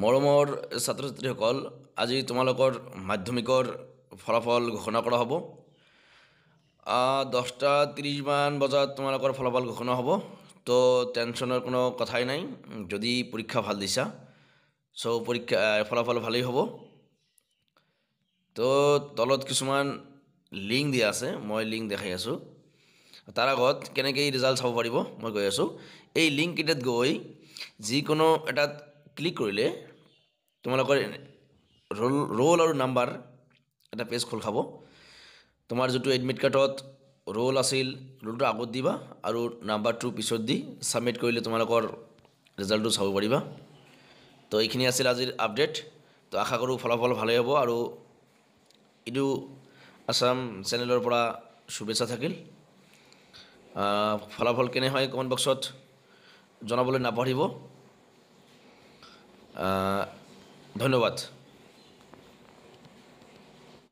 মৰমৰ ছাত্ৰ ছাত্ৰীসকল, আজি তোমালোকৰ মাধ্যমিকৰ ফলাফল ঘোষণা কৰা হ'ব। 10:30 বজাত তোমালোকৰ ফলাফল ঘোষণা হ'ব। তো টেনশ্যনৰ কোনো কথাই নাই। যদি পৰীক্ষা ভাল দিছা পৰীক্ষা ফলাফল ভালেই হ'ব। তো তলত কিছুমান লিংক দিয়া আছে, মই লিংক দেখাই আছোঁ। তাৰ আগত কেনেকৈ ৰিজাল্ট চাব পাৰিব মই কৈ আছোঁ। এই লিংককেইটাত গৈ যিকোনো এটাত ক্লিক কৰিলে তোমালোকৰ ৰোল আৰু নাম্বাৰ এটা পেজ খোল খাব। তোমাৰ যিটো এডমিট কাৰ্ডত ৰোল আছিল, ৰোলটো আগত দিবা আৰু নাম্বাৰটো পিছত দি ছাবমিট কৰিলে তোমালোকৰ ৰিজাল্টটো চাব পাৰিবা। তো এইখিনি আছিল আজিৰ আপডেট। তো আশা কৰোঁ ফলাফল ভালেই হ'ব আৰু ইডু আছাম চেনেলৰ পৰা শুভেচ্ছা থাকিল। ফলাফল কেনে হয় কমেণ্ট বক্সত জনাবলৈ নাপাহৰিব। ধন্যবাদ।